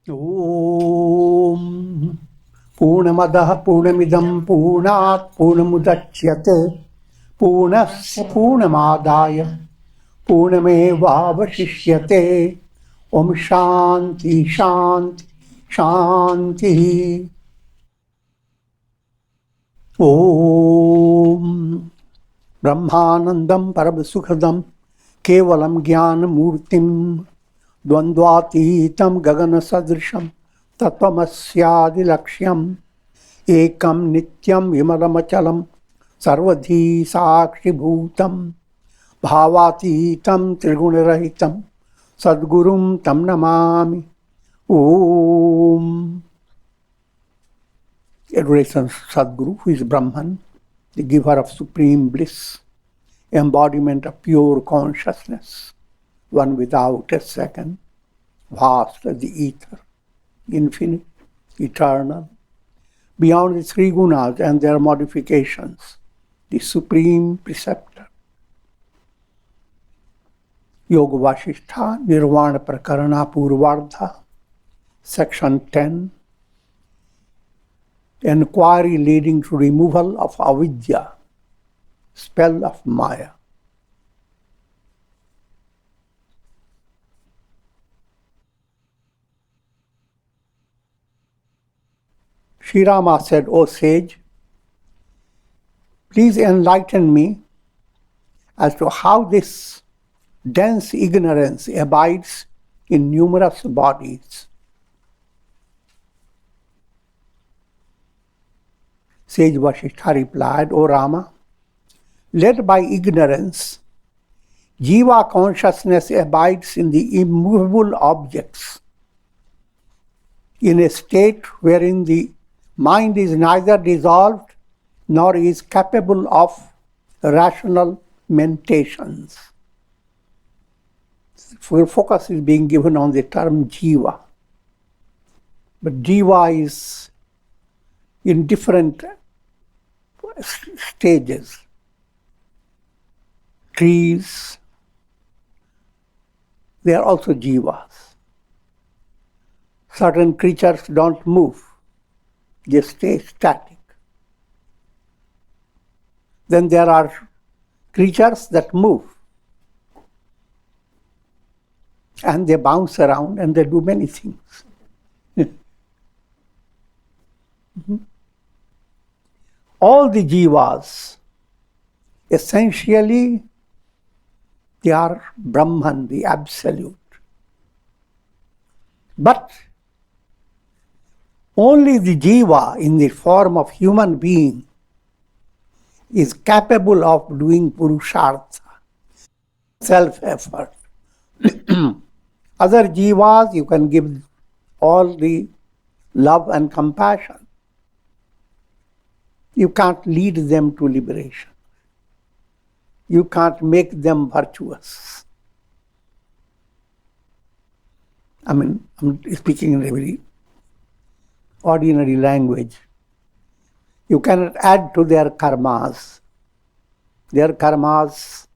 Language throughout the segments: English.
Om Purnamadaha Purnamidam Purnat Purnamudachyate Purnasya Purnamadaya Purnamevavashishyate Om Shanti Shanti Shanti Om Brahmanandam Parabasukhadam Kevalam Jnana Murtim Dvandvatitam Gagana Sadrisham Tattvamasyadi Lakshyam Ekam Nityam Vimalamachalam Sarvadhi Sakshi Bhutam Bhavatitam Trigunarahitam Sadgurum Tam Namami Om. Adoration of Sadguru, who is Brahman, the giver of supreme bliss, embodiment of pure consciousness, one without a second, vast as the ether, infinite, eternal, beyond the three gunas and their modifications, the supreme preceptor. Yoga Vasishtha Nirvana Prakarana Purvardha, Section 10, Enquiry leading to removal of avidya, spell of Maya. Sri Rama said, O sage, please enlighten me as to how this dense ignorance abides in numerous bodies. Sage Vasishtha replied, O Rama, led by ignorance, Jiva consciousness abides in the immovable objects, in a state wherein the mind is neither dissolved nor is capable of rational mentations. Focus is being given on the term Jiva. But Jiva is in different stages. Trees, they are also Jivas. Certain creatures don't move, they stay static. Then there are creatures that move, and they bounce around and they do many things. All the Jivas, essentially, they are Brahman, the Absolute. But only the Jiva in the form of human being is capable of doing Purushartha, self-effort. Other Jivas, you can give all the love and compassion. You can't lead them to liberation. You can't make them virtuous. I'm speaking in a very ordinary language. You cannot add to their karmas. Their karmas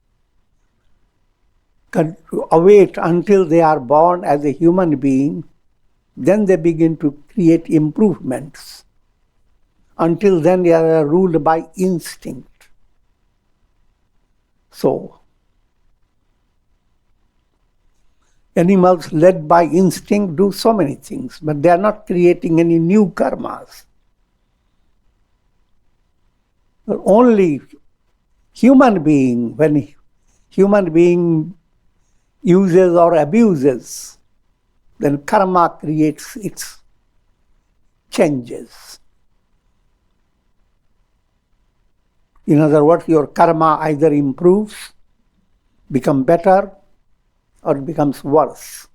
can await until they are born as a human being, then they begin to create improvements. Until then, they are ruled by instinct. So, animals led by instinct do so many things, but they are not creating any new karmas. But only human being, when human being uses or abuses, then karma creates its changes. In other words, your karma either improves, becomes better, or becomes worse.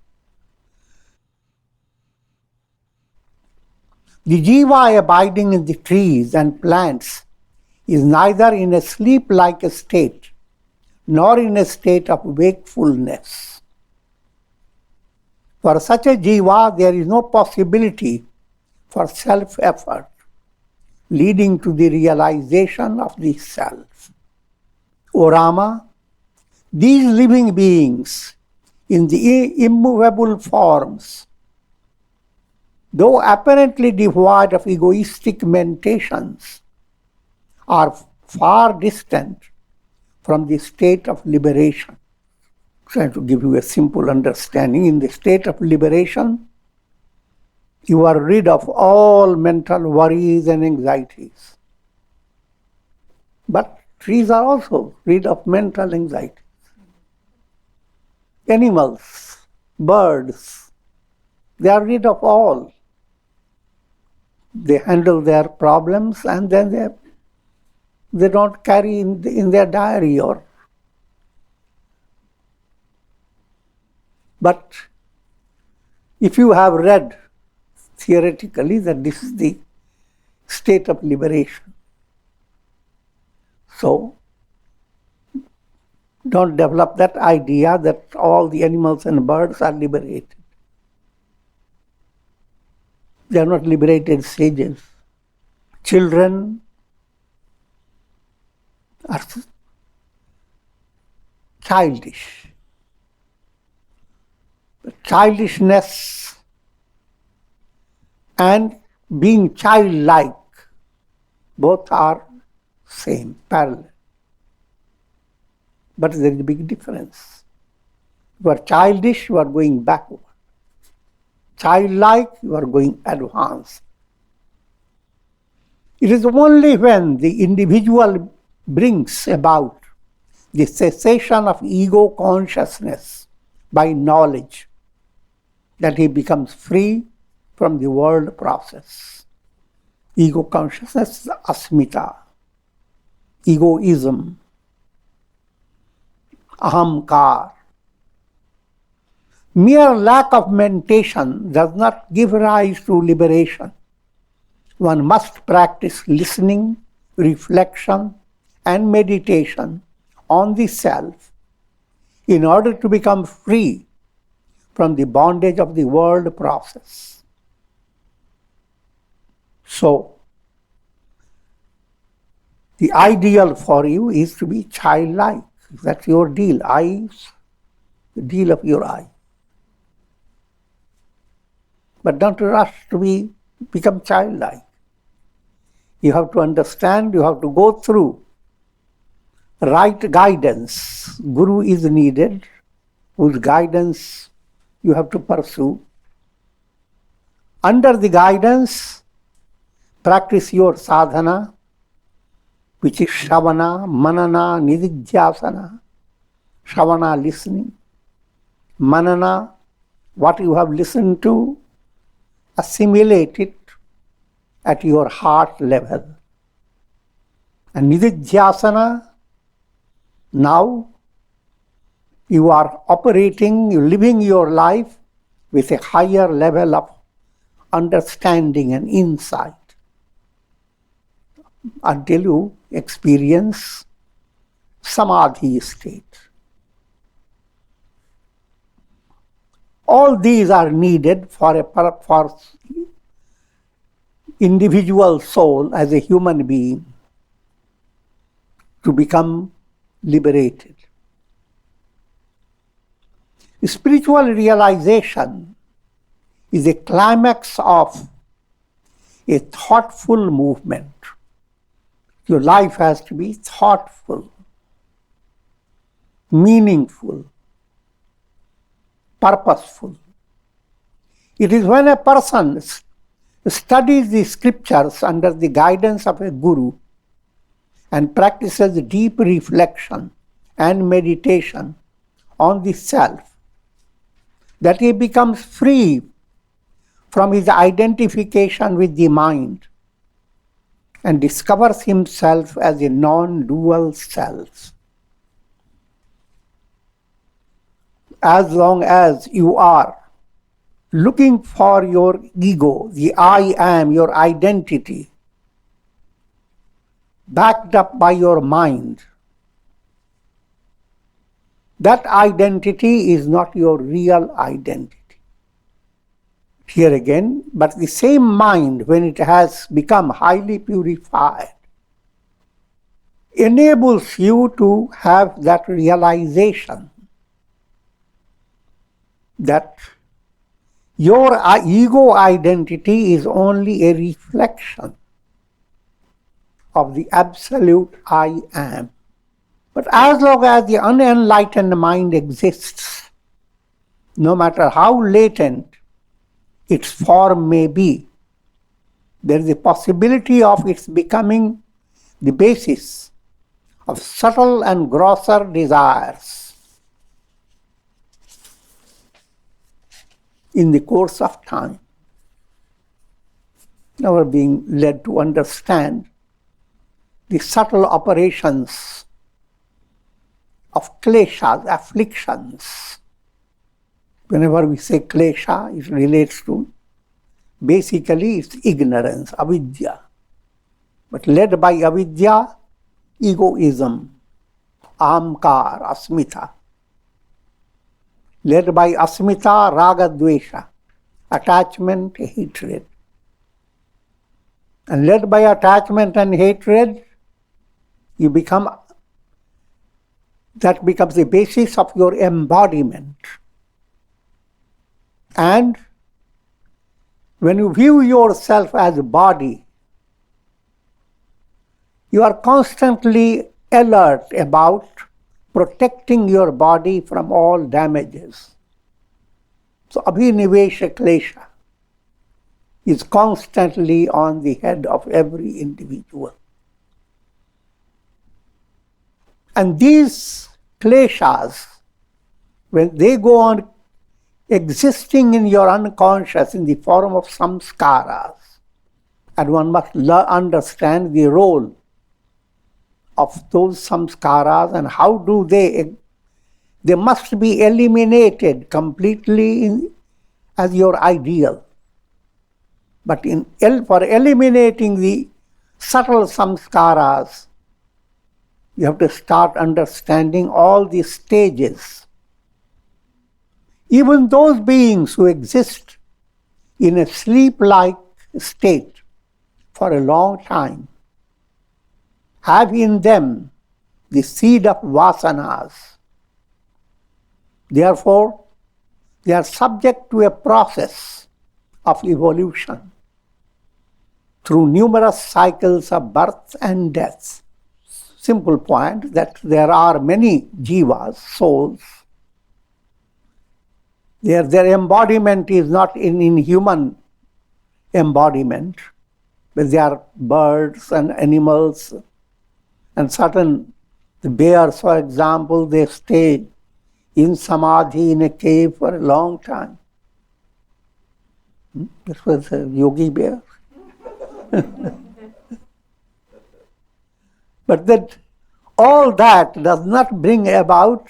The Jiva abiding in the trees and plants is neither in a sleep-like state, nor in a state of wakefulness. For such a Jiva, there is no possibility for self-effort, leading to the realization of the self. O Rama, these living beings in the immovable forms though apparently devoid of egoistic mentations, are far distant from the state of liberation. Trying to give you a simple understanding. In the state of liberation, you are rid of all mental worries and anxieties. But trees are also rid of mental anxieties. Animals, birds, they are rid of all. They handle their problems and then they don't carry in their diary or. But if you have read theoretically that this is the state of liberation, so don't develop that idea that all the animals and birds are liberated. They are not liberated sages. Children are childish. Childishness and being childlike, both are same, parallel. But there is a big difference. You are childish, you are going backward. Childlike, you are going advanced. It is only when the individual brings about the cessation of ego consciousness by knowledge that he becomes free from the world process. Ego consciousness is asmita, egoism, ahamkar. Mere lack of mentation does not give rise to liberation. One must practice listening, reflection, and meditation on the self in order to become free from the bondage of the world process. So, the ideal for you is to be childlike. That's your deal. The deal of your eye. But don't rush to become childlike. You have to understand, you have to go through right guidance. Guru is needed, whose guidance you have to pursue. Under the guidance, practice your sadhana, which is Shravana, Manana, Nididhyasana. Shravana, listening. Manana, what you have listened to, assimilate it at your heart level. And Nididhyasana, now you are operating, you're living your life with a higher level of understanding and insight until you experience samadhi state. All these are needed for individual soul as a human being to become liberated. Spiritual realization is a climax of a thoughtful movement. Your life has to be thoughtful, meaningful, purposeful. It is when a person studies the scriptures under the guidance of a guru and practices deep reflection and meditation on the self that he becomes free from his identification with the mind and discovers himself as a non-dual self. As long as you are looking for your ego, the I am, your identity, backed up by your mind, that identity is not your real identity. Here again, but the same mind, when it has become highly purified, enables you to have that realization that Your ego identity is only a reflection of the absolute I am. But as long as the unenlightened mind exists, no matter how latent its form may be, there is a possibility of its becoming the basis of subtle and grosser desires. In the course of time, now we're being led to understand the subtle operations of kleshas, afflictions. Whenever we say klesha, it relates to, basically it's ignorance, avidya. But led by avidya, egoism, ahamkar, asmita. Led by asmita, raga, dvesha, attachment, hatred. And led by attachment and hatred, you become, that becomes the basis of your embodiment. And when you view yourself as a body, you are constantly alert about protecting your body from all damages. So abhinivesha klesha is constantly on the head of every individual. And these kleshas, when they go on existing in your unconscious in the form of samskaras, and one must understand the role of those samskaras and how do they must be eliminated completely as your ideal. But for eliminating the subtle samskaras, you have to start understanding all the stages. Even those beings who exist in a sleep-like state for a long time have in them the seed of vasanas. Therefore, they are subject to a process of evolution through numerous cycles of birth and death. Simple point that there are many jivas, souls. Their embodiment is not in human embodiment, but they are birds and animals. And certain, the bears, for example, they stay in samadhi in a cave for a long time. This was a yogi bear. But that all that does not bring about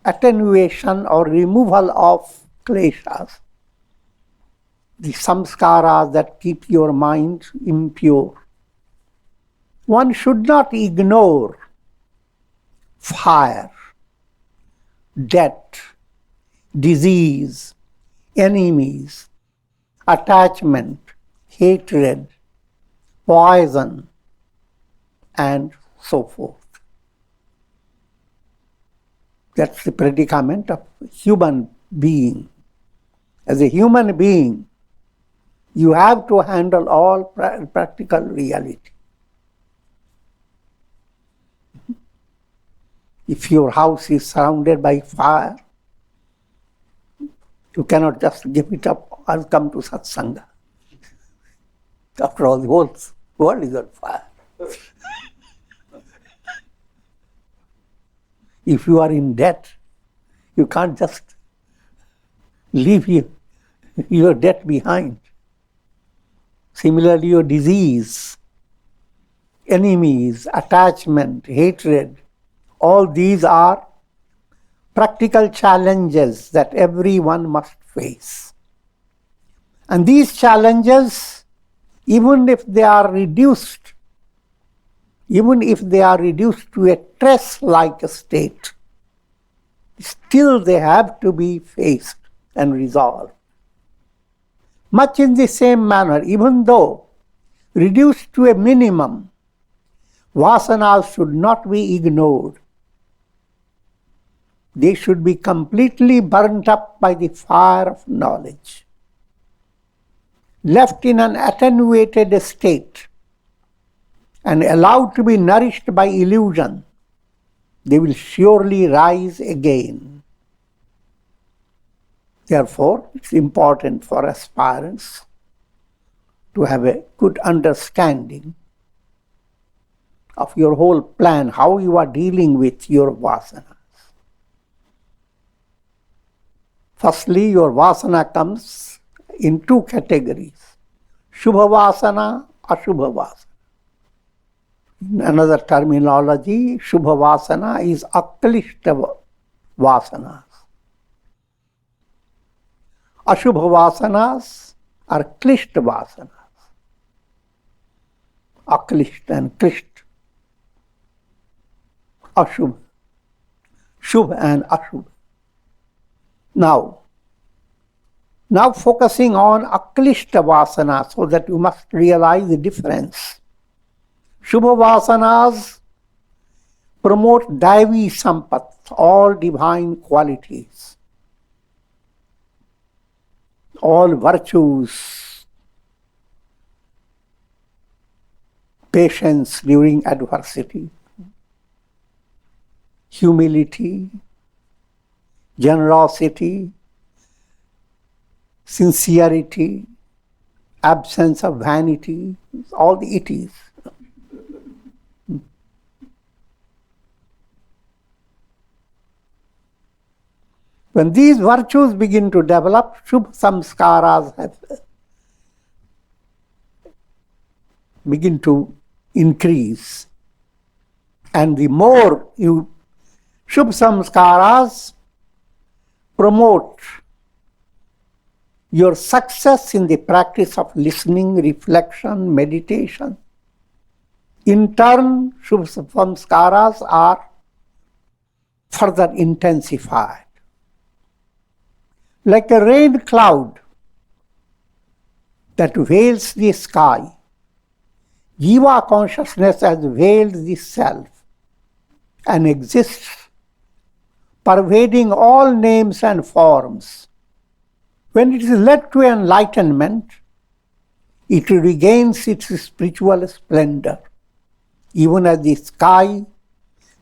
attenuation or removal of kleshas, the samskaras that keep your mind impure. One should not ignore fire, death, disease, enemies, attachment, hatred, poison, and so forth. That's the predicament of human being. As a human being, you have to handle all practical reality. If your house is surrounded by fire, you cannot just give it up and come to satsanga. After all, the whole world is on fire. If you are in debt, you can't just leave your debt behind. Similarly, your disease, enemies, attachment, hatred, all these are practical challenges that everyone must face. And these challenges, even if they are reduced to a stress-like state, still they have to be faced and resolved. Much in the same manner, even though reduced to a minimum, vasanas should not be ignored. They should be completely burnt up by the fire of knowledge. Left in an attenuated state and allowed to be nourished by illusion, they will surely rise again. Therefore, it's important for aspirants to have a good understanding of your whole plan, how you are dealing with your vasanas. Firstly, your vasana comes in two categories, Shubha Vasana, Ashubha Vasana. In another terminology, Shubha Vasana is Aklishta Vasanas. Ashubha Vasanas are Klishta Vasanas. Aklishta and Klishta. Ashubha. Shubha and Ashubha. Now focusing on Aklishta Vasana, so that you must realize the difference. Shubha Vasanas promote Daivi Sampat, all divine qualities, all virtues, patience during adversity, humility, generosity, sincerity, absence of vanity, all the itis. When these virtues begin to develop, Shubha Samskaras begin to increase. And the more Shubha Samskaras promote your success in the practice of listening, reflection, meditation, in turn, Shubha Samskaras are further intensified. Like a rain cloud that veils the sky, Jiva consciousness has veiled the self and exists, pervading all names and forms. When it is led to enlightenment, it regains its spiritual splendor, even as the sky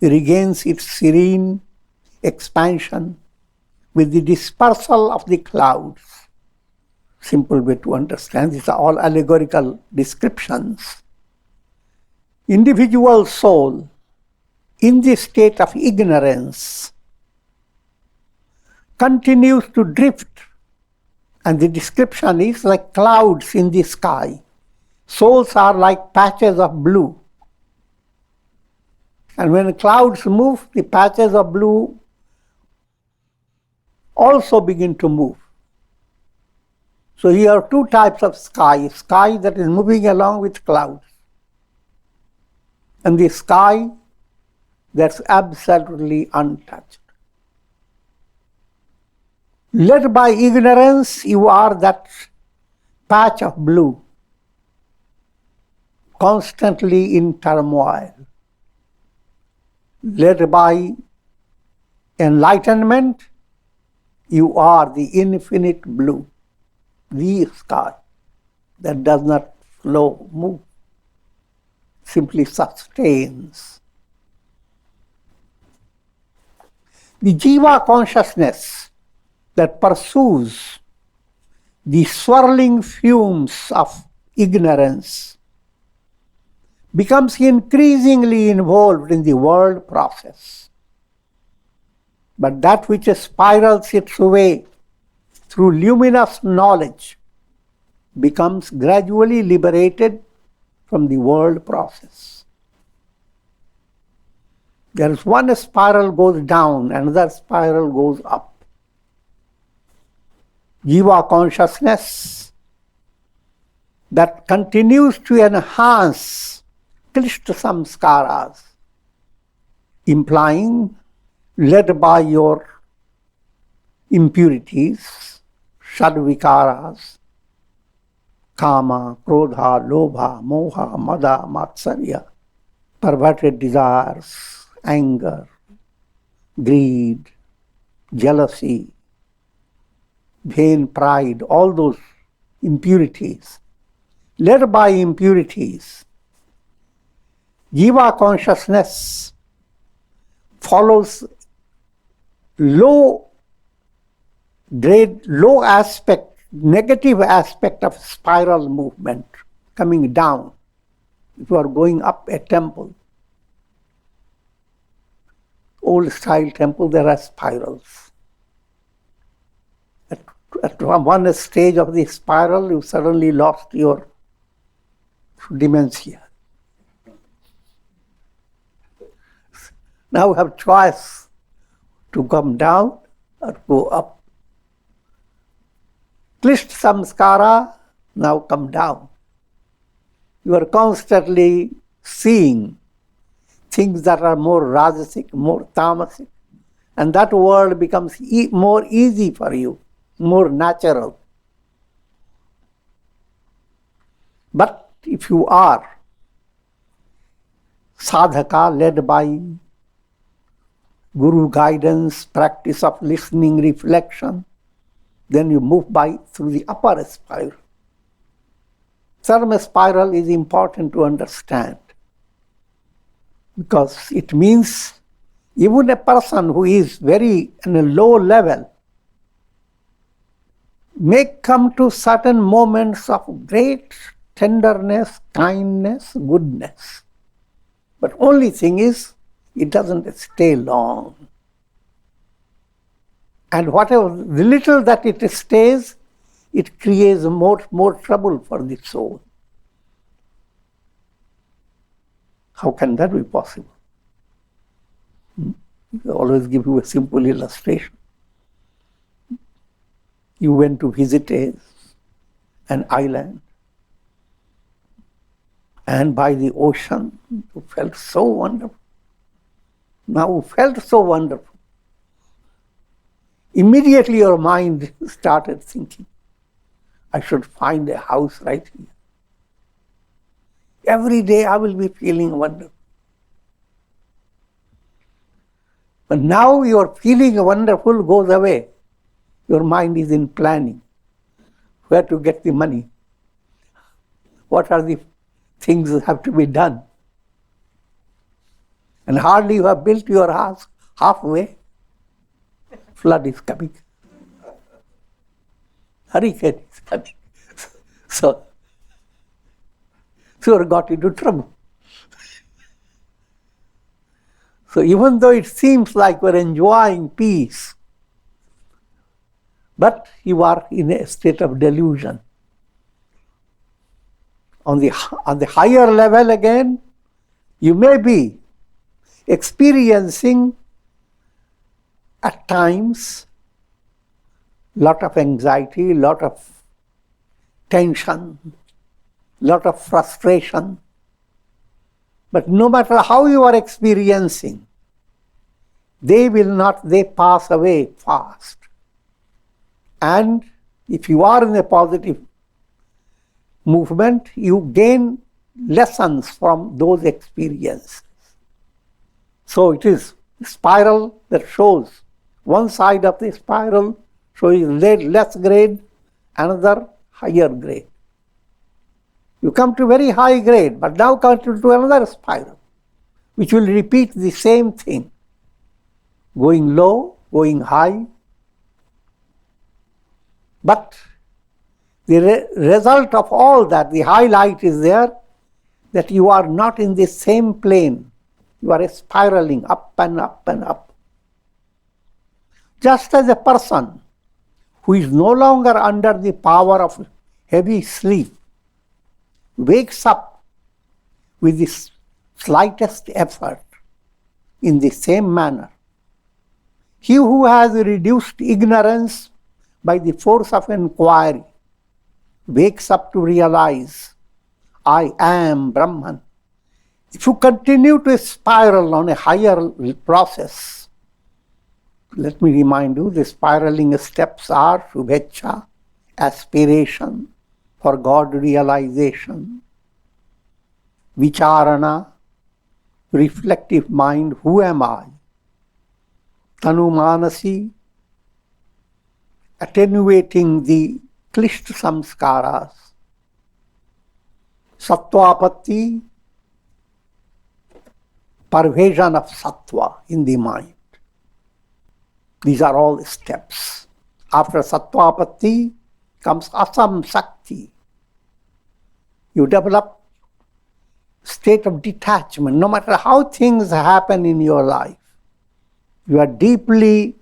regains its serene expansion with the dispersal of the clouds. Simple way to understand, these are all allegorical descriptions. Individual soul in the state of ignorance continues to drift, and the description is like clouds in the sky. Souls are like patches of blue. And when clouds move, the patches of blue also begin to move. So here are two types of sky. Sky that is moving along with clouds, and the sky that's absolutely untouched. Led by ignorance, you are that patch of blue, constantly in turmoil. Led by enlightenment, you are the infinite blue, the sky that does not flow, move, simply sustains. The Jiva consciousness that pursues the swirling fumes of ignorance becomes increasingly involved in the world process. But that which spirals its way through luminous knowledge becomes gradually liberated from the world process. There is one spiral goes down, another spiral goes up. Jiva consciousness that continues to enhance Klishta Samskaras, implying, led by your impurities, Shadvikaras, Kama, Krodha, Lobha, Moha, Mada, Matsarya, perverted desires, anger, greed, jealousy, vain pride, all those impurities. Led by impurities, Jiva consciousness follows low aspect, negative aspect of spiral movement, coming down. If you are going up a temple, old style temple, there are spirals. At one stage of the spiral, you suddenly lost your dementia. Now you have choice to come down or go up. Klisht samskara, now come down. You are constantly seeing things that are more rajasic, more tamasic, and that world becomes more easy for you, more natural. But if you are sadhaka, led by Guru guidance, practice of listening, reflection, then you move through the upper spiral. Sarma spiral is important to understand because it means even a person who is very in a low level may come to certain moments of great tenderness, kindness, goodness. But only thing is, it doesn't stay long. And whatever, the little that it stays, it creates more trouble for the soul. How can that be possible? I always give you a simple illustration. You went to visit an island, and by the ocean, you felt so wonderful. Now you felt so wonderful. Immediately your mind started thinking, I should find a house right here. Every day I will be feeling wonderful. But now your feeling wonderful goes away. Your mind is in planning. Where to get the money? What are the things that have to be done? And hardly you have built your house halfway, flood is coming. Hurricane is coming. So you got into trouble. So even though it seems like we're enjoying peace, but you are in a state of delusion. On the higher level again, you may be experiencing at times lot of anxiety, lot of tension, lot of frustration. But no matter how you are experiencing, they pass away fast. And if you are in a positive movement, you gain lessons from those experiences. So it is a spiral that shows one side of the spiral shows less grade, another higher grade. You come to very high grade, but now come to another spiral, which will repeat the same thing. Going low, going high. But the result of all that, the highlight is there, that you are not in the same plane. You are spiraling up and up and up. Just as a person who is no longer under the power of heavy sleep wakes up with the slightest effort in the same manner, he who has reduced ignorance by the force of inquiry wakes up to realize, I am Brahman. If you continue to spiral on a higher process, let me remind you, the spiraling steps are Shubhecha, aspiration for God realization, Vicharana, reflective mind, who am I? Tanumanasi, attenuating the klishta samskaras, sattvapatti, pervasion of sattva in the mind. These are all steps. After sattvapatti comes asam sakti. You develop state of detachment. No matter how things happen in your life, you are deeply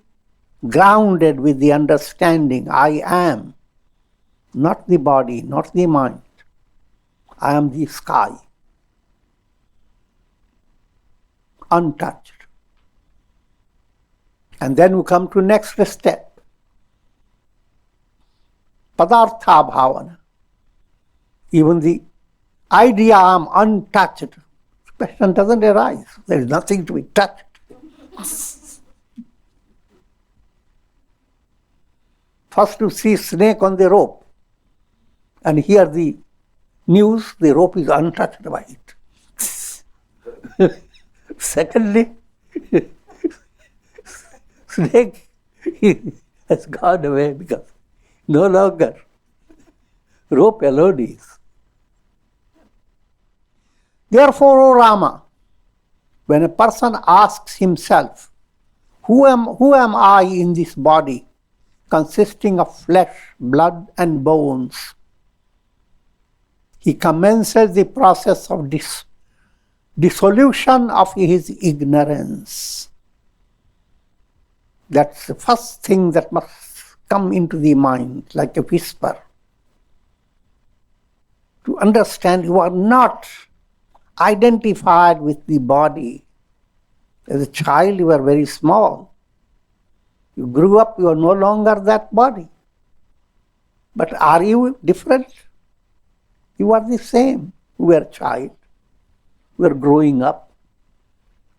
grounded with the understanding, I am, not the body, not the mind. I am the sky, untouched. And then we come to next step, padartha bhavana. Even the idea I am untouched, question doesn't arise. There is nothing to be touched. First you see snake on the rope and hear the news, the rope is untouched by it. Secondly, snake has gone away because no longer rope alone is. Therefore, O Rama, when a person asks himself, who am I in this body consisting of flesh, blood and bones, he commences the process of dissolution of his ignorance. That's the first thing that must come into the mind like a whisper. To understand you are not identified with the body. As a child you are very small. You grew up, you are no longer that body. But are you different? You are the same. You were a child. You are growing up.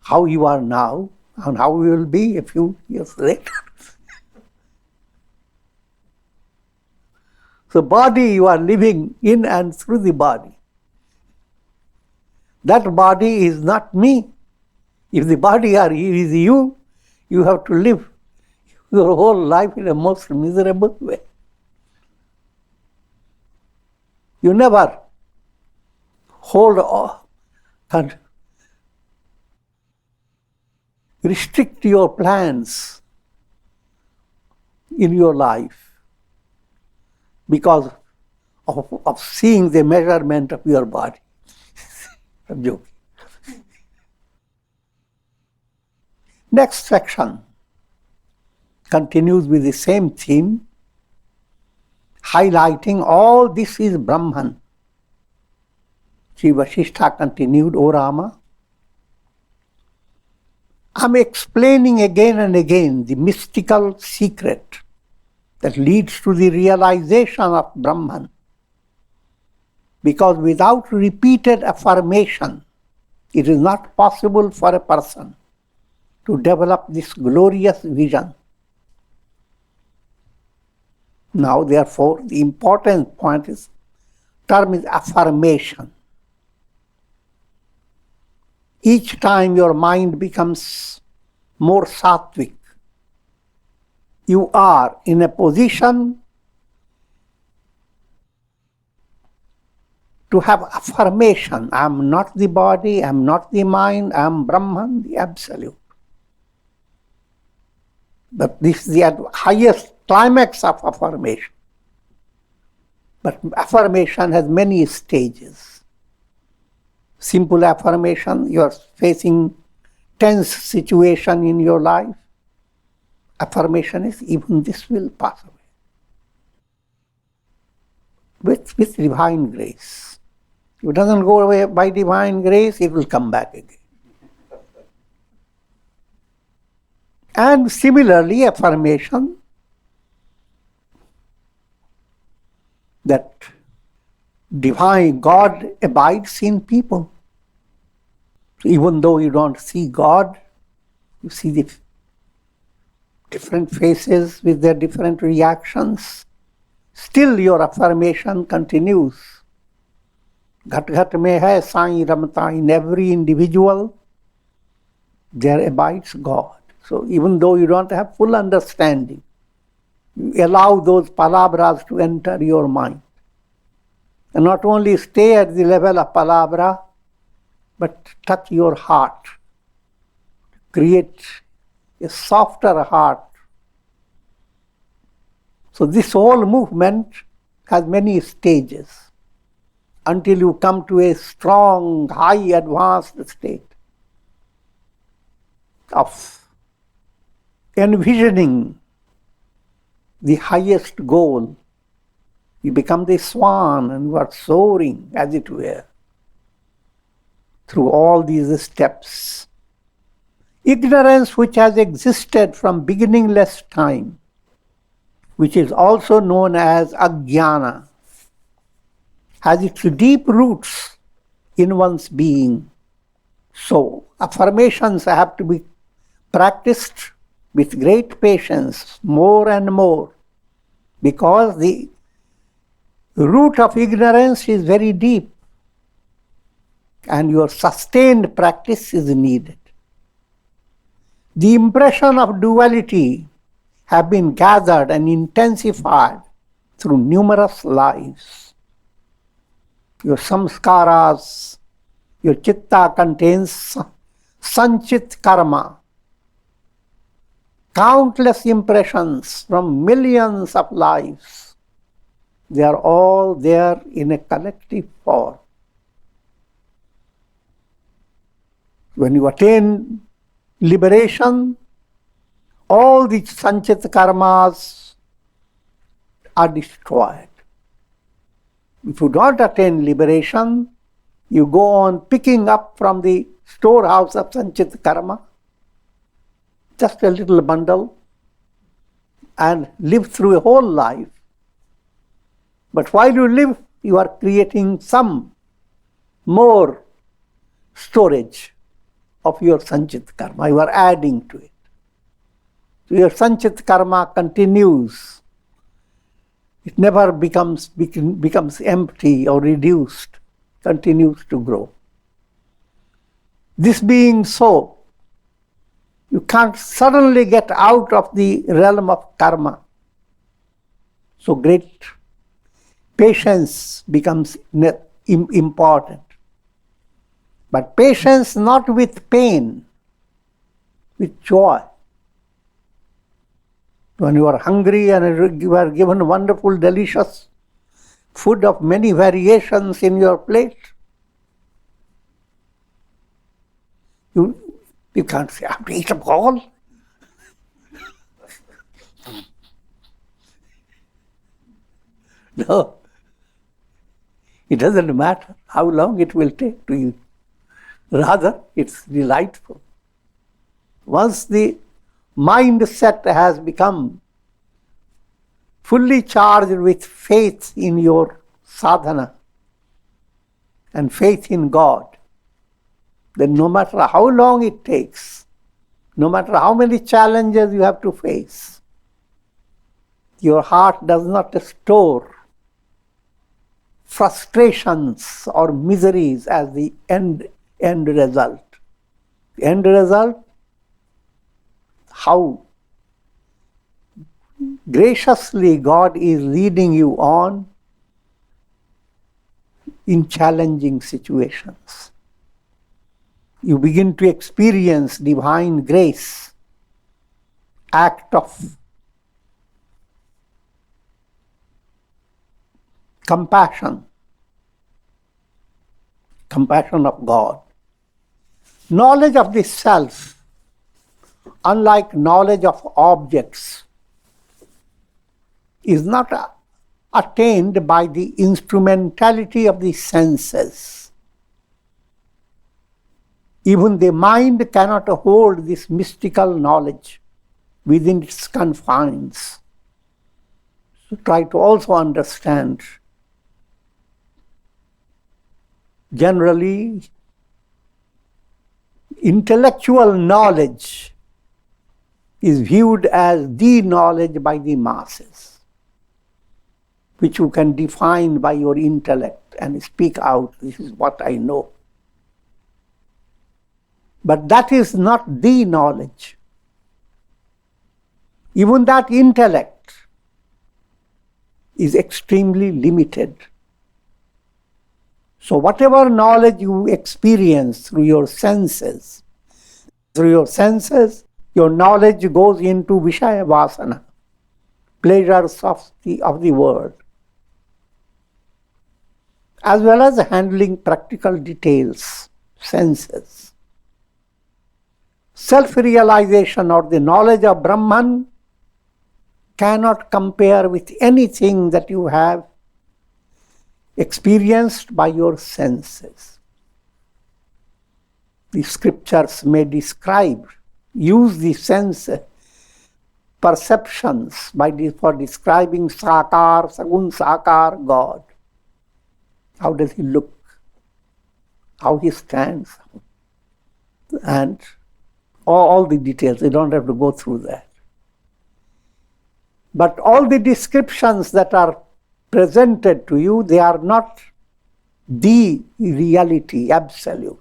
How you are now and how you will be a few years later. So body, you are living in and through the body. That body is not me. If the body is you, you have to live your whole life in a most miserable way. You never hold and restrict your plans in your life because of seeing the measurement of your body. I'm joking. Next section continues with the same theme, highlighting all this is Brahman. Sri Vasishtha continued, O Rama, I'm explaining again and again the mystical secret that leads to the realization of Brahman. Because without repeated affirmation, it is not possible for a person to develop this glorious vision. Now, therefore, the important term is affirmation. Each time your mind becomes more sattvic, you are in a position to have affirmation. I am not the body, I am not the mind, I am Brahman, the Absolute. But this is the highest climax of affirmation. But affirmation has many stages. Simple affirmation, you are facing tense situation in your life. Affirmation is even this will pass away. With divine grace. If it doesn't go away by divine grace, it will come back again. And similarly, affirmation that divine God abides in people. So even though you don't see God, you see the different faces with their different reactions. Still your affirmation continues. Ghat ghat mein hai sai ramta. In every individual, there abides God. So even though you don't have full understanding, You allow those palabras to enter your mind. And not only stay at the level of palabra, but touch your heart. Create a softer heart. So this whole movement has many stages until you come to a strong, high advanced state of envisioning the highest goal. You become the swan and you are soaring, as it were, through all these steps. Ignorance which has existed from beginningless time, which is also known as ajnana, has its deep roots in one's being. So, affirmations have to be practiced with great patience, more and more, because the root of ignorance is very deep and your sustained practice is needed. The impression of duality have been gathered and intensified through numerous lives. Your samskaras, your chitta contains sanchit karma, countless impressions from millions of lives. They are all there in a collective form. When you attain liberation, all the sanchit karmas are destroyed. If you don't attain liberation, you go on picking up from the storehouse of sanchit karma, just a little bundle, and live through a whole life. But while you live, you are creating some more storage of your sanchit karma. You are adding to it. So your sanchit karma continues. It never becomes empty or reduced, continues to grow. This being so, you can't suddenly get out of the realm of karma. So great patience becomes important. But patience not with pain, with joy. When you are hungry and you are given wonderful, delicious food of many variations in your plate, you can't say, I have to eat them all. No. It doesn't matter how long it will take to eat. Rather, it's delightful. Once the mindset has become fully charged with faith in your sadhana and faith in God, then no matter how long it takes, no matter how many challenges you have to face, your heart does not store frustrations or miseries as the end result. The end result, how graciously God is leading you on in challenging situations. You begin to experience divine grace, act of compassion of God. Knowledge of the self, unlike knowledge of objects, is not attained by the instrumentality of the senses. Even the mind cannot hold this mystical knowledge within its confines. So try to also understand. Generally, intellectual knowledge is viewed as the knowledge by the masses, which you can define by your intellect and speak out, this is what I know. But that is not the knowledge. Even that intellect is extremely limited. So whatever knowledge you experience through your senses, your knowledge goes into Vishaya Vasana, pleasures of the world, as well as handling practical details, senses. Self-realization or the knowledge of Brahman cannot compare with anything that you have experienced by your senses. The scriptures may use the sense perceptions for describing Sakar, Sagun Sakar, God. How does he look? How he stands? And all the details, you don't have to go through that. But all the descriptions that are presented to you, they are not the reality, absolute.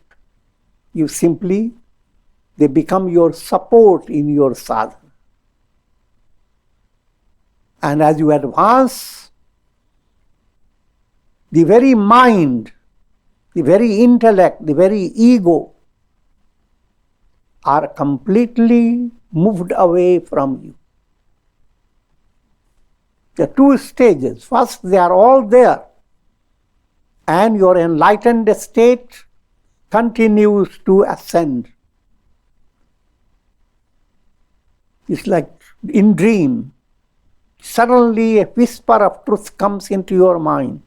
They become your support in your sadhana. And as you advance, the very mind, the very intellect, the very ego are completely moved away from you. There are two stages. First, they are all there, and your enlightened state continues to ascend. It's like in dream. Suddenly a whisper of truth comes into your mind.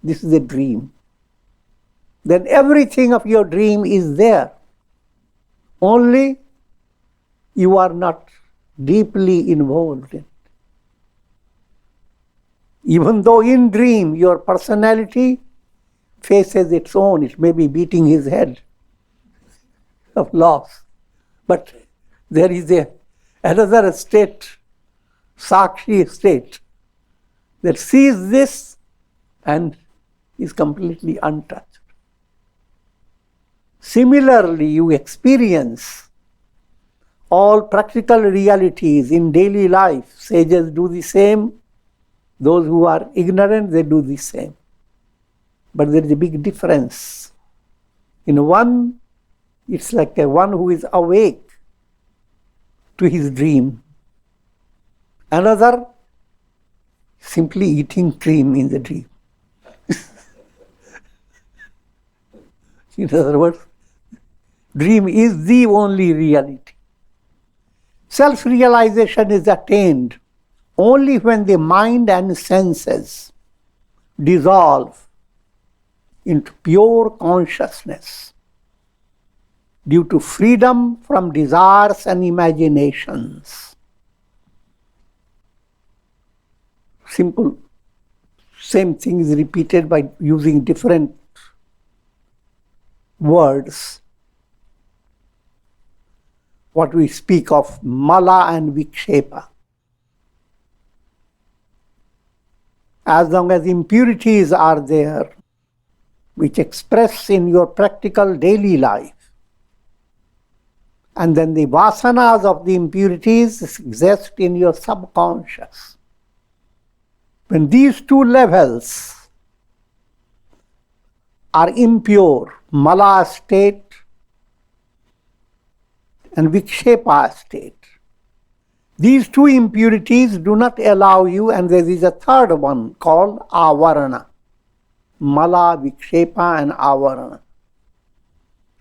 This is a dream. Then everything of your dream is there. Only you are not deeply involved in it. Even though in dream your personality faces its own, it may be beating his head of loss. But there is another state, Sakshi state, that sees this and is completely untouched. Similarly, you experience all practical realities in daily life. Sages do the same. Those who are ignorant, they do the same. But there is a big difference. In one, it's like one who is awake to his dream. Another, simply eating cream in the dream. In other words, dream is the only reality. Self-realization is attained only when the mind and senses dissolve into pure consciousness due to freedom from desires and imaginations. Simple. Same thing is repeated by using different words. What we speak of mala and vikshepa. As long as impurities are there, which express in your practical daily life, and then the vasanas of the impurities exist in your subconscious. When these two levels are impure, mala state and vikshepa state, these two impurities do not allow you, and there is a third one called avarana. Mala, vikshepa and avarana.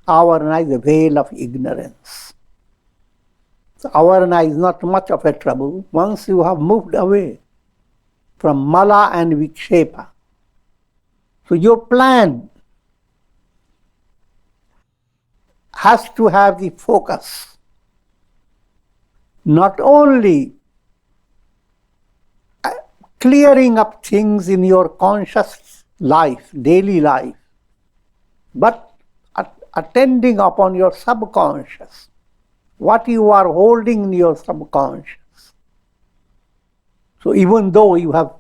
Avarana is the veil of ignorance. So avarana is not much of a trouble once you have moved away from mala and vikshepa. So your plan has to have the focus not only clearing up things in your conscious life, daily life, but attending upon your subconscious, what you are holding in your subconscious. So even though you have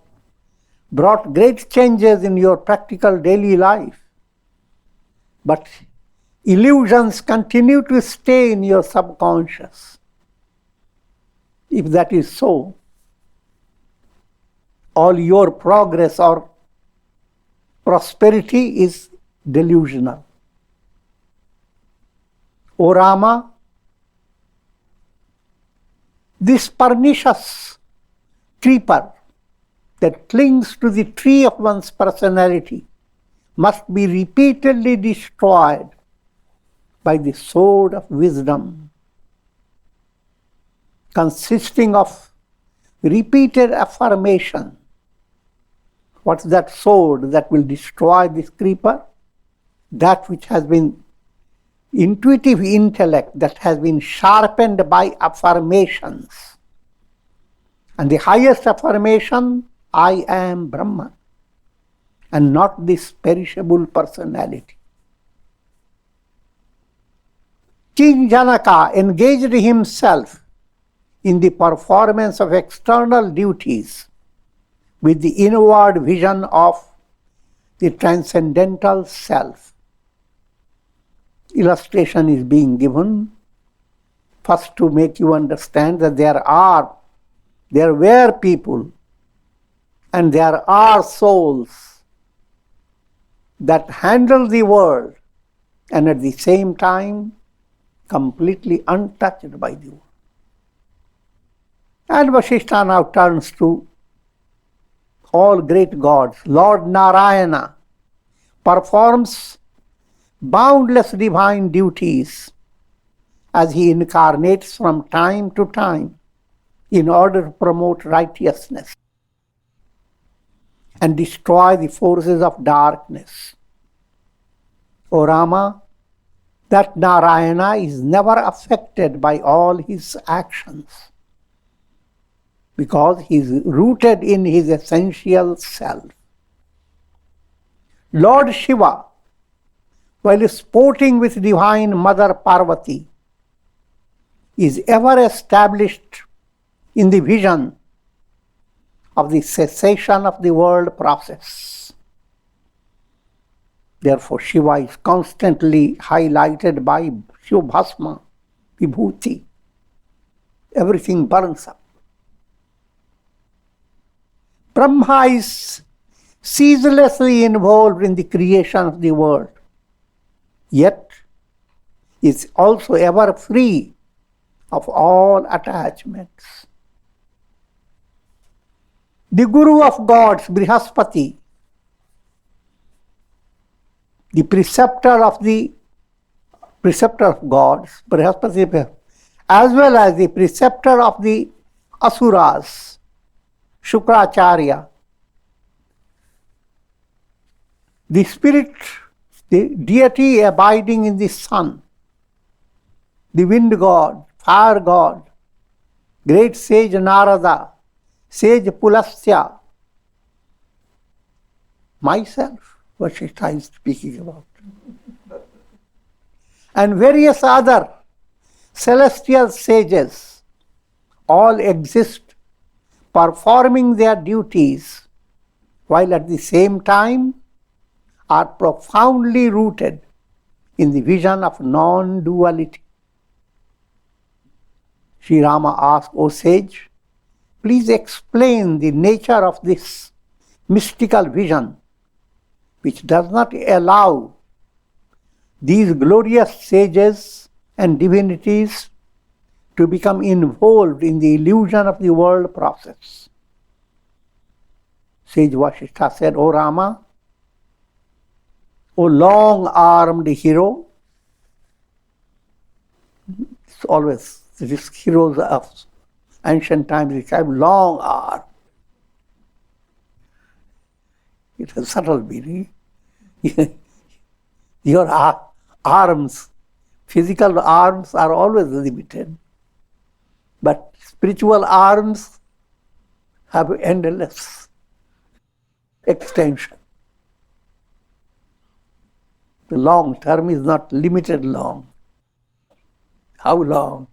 brought great changes in your practical daily life, but illusions continue to stay in your subconscious. If that is so, all your progress or prosperity is delusional. O Rama, this pernicious creeper that clings to the tree of one's personality must be repeatedly destroyed by the sword of wisdom, consisting of repeated affirmation. What's that sword that will destroy this creeper? That which has been intuitive intellect that has been sharpened by affirmations. And the highest affirmation, I am Brahman, and not this perishable personality. King Janaka engaged himself in the performance of external duties with the inward vision of the transcendental self. Illustration is being given first to make you understand that there were people and there are souls that handle the world and at the same time completely untouched by the world. And Vasishtha now turns to all great gods. Lord Narayana performs boundless divine duties as he incarnates from time to time in order to promote righteousness and destroy the forces of darkness. O Rama, that Narayana is never affected by all his actions because he is rooted in his essential self. Lord Shiva, while sporting with divine Mother Parvati, is ever established in the vision of the cessation of the world process. Therefore, Shiva is constantly highlighted by Shubhasma, Vibhuti. Everything burns up. Brahma is ceaselessly involved in the creation of the world, yet is also ever free of all attachments. The Guru of gods, Brihaspati, the preceptor of gods, Brihaspati, as well as the preceptor of the Asuras, Shukracharya, the spirit, the deity abiding in the sun, the wind god, fire god, great sage Narada, sage Pulastya, myself, Vasishtha is speaking about, and various other celestial sages all exist performing their duties while at the same time are profoundly rooted in the vision of non-duality. Sri Rama asked, O sage, please explain the nature of this mystical vision which does not allow these glorious sages and divinities to become involved in the illusion of the world process. Sage Vasishtha said, O Rama, O long-armed hero, it's always these heroes of ancient times, they have long arm. It has subtle meaning. Your arms, physical arms are always limited, but spiritual arms have endless extension. The long term is not limited long. How long?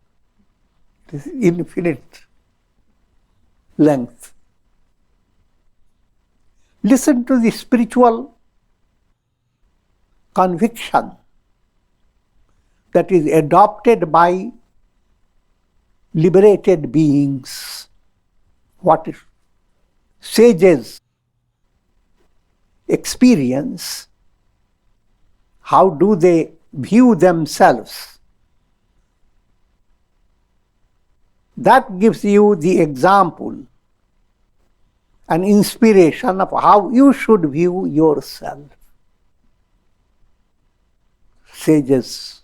It is infinite length. Listen to the spiritual conviction that is adopted by liberated beings. What is sages experience, how do they view themselves, that gives you the example, an inspiration of how you should view yourself. Sages,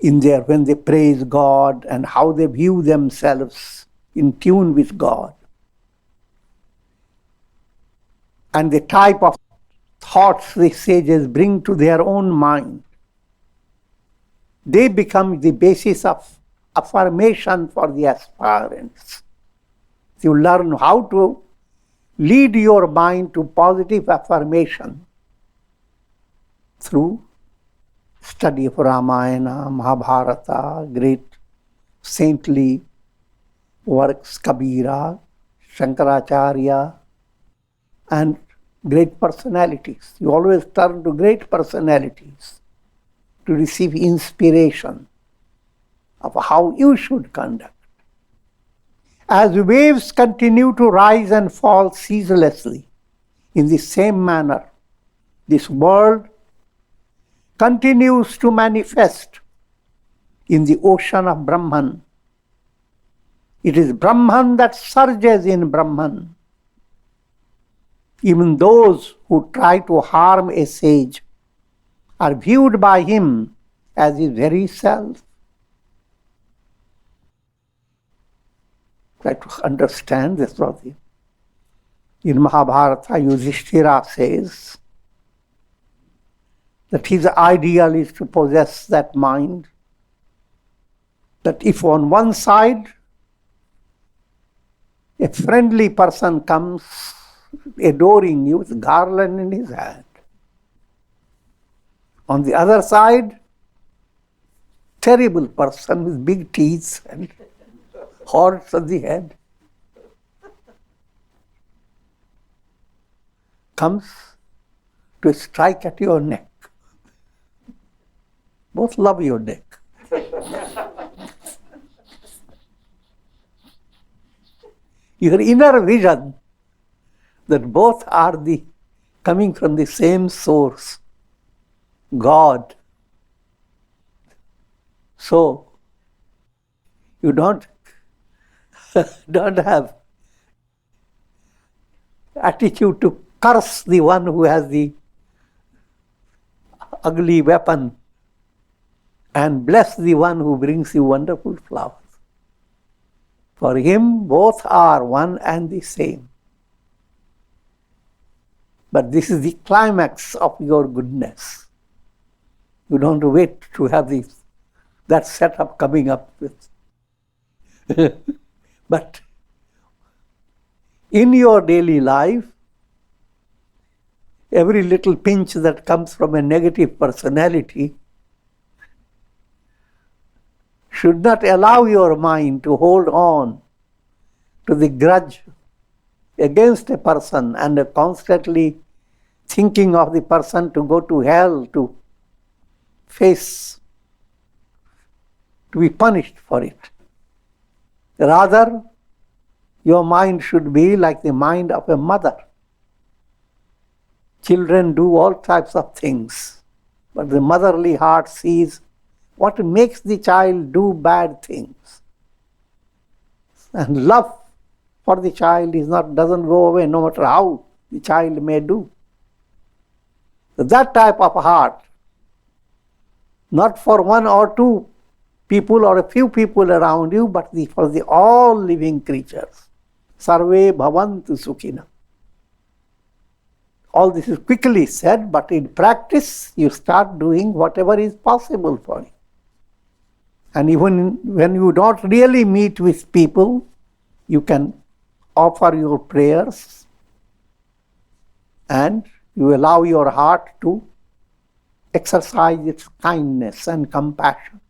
when they praise God and how they view themselves in tune with God, and the type of thoughts the sages bring to their own mind, they become the basis of affirmation for the aspirants. You learn how to lead your mind to positive affirmation through study of Ramayana, Mahabharata, great saintly works, Kabira, Shankaracharya, and great personalities. You always turn to great personalities to receive inspiration of how you should conduct. As waves continue to rise and fall ceaselessly, in the same manner, this world continues to manifest in the ocean of Brahman. It is Brahman that surges in Brahman. Even those who try to harm a sage are viewed by him as his very self. Try to understand this, Radhi. In Mahabharata, Yudhishthira says that his ideal is to possess that mind, that if on one side a friendly person comes adoring you with a garland in his hand, on the other side, terrible person with big teeth and horns on the head comes to strike at your neck. Both love your neck. Your inner vision that both are coming from the same source, God. So you don't have attitude to curse the one who has the ugly weapon and bless the one who brings you wonderful flowers. For him, both are one and the same. But this is the climax of your goodness. You don't wait to have that setup coming up with. But in your daily life, every little pinch that comes from a negative personality should not allow your mind to hold on to the grudge against a person and constantly thinking of the person to go to hell, to face, to be punished for it. Rather, your mind should be like the mind of a mother. Children do all types of things, but the motherly heart sees what makes the child do bad things. And love for the child doesn't go away no matter how the child may do. So that type of heart, not for one or two people or a few people around you, but for the all living creatures. Sarve bhavantu sukhina. All this is quickly said, but in practice, you start doing whatever is possible for you. And even when you don't really meet with people, you can offer your prayers and you allow your heart to exercise its kindness and compassion.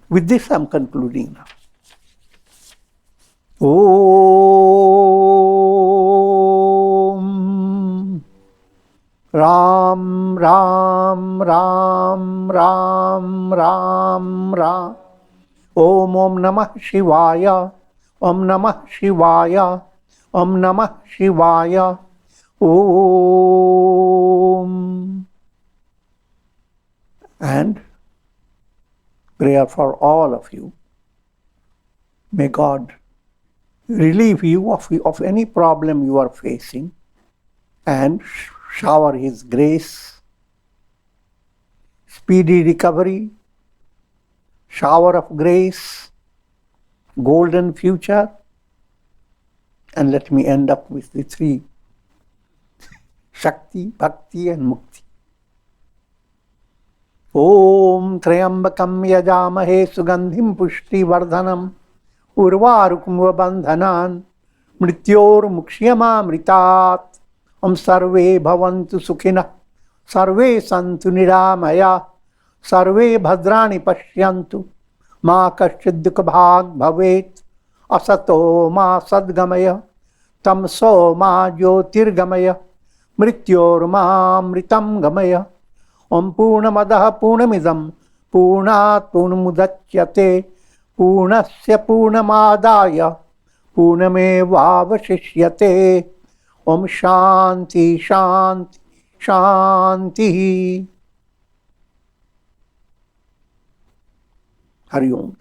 With this, I'm concluding now. Om Ram Ram Ram Ram Ram Ram Om Namah Shivaya Om Namah Shivaya, Om Namah Shivaya, Om. And prayer for all of you. May God relieve you of any problem you are facing and shower His grace, speedy recovery, shower of grace, golden future. And let me end up with the three: Shakti, Bhakti and Mukti. Om Trayambakam Yajamahe Sugandhim Pushti Vardhanam Urvarukum Bandhanan Mrityor Mukshiyamamritat. Om Sarve Bhavantu Sukhina, Sarve Santu Niramaya, Sarve Bhadrani Pashyantu, Ma Kaschid Dukha Bhag Bhavet, Asato Ma Sadgamaya, Tamso Ma Jyotirgamaya, Mrityor Ma Mritam Gamaya. Om Purnamadaha Purnamidam Purnat Purnamudachyate Purnasya Purnamadaya Purnamevavashishyate. Om Shanti Shanti Shanti. Hari Om.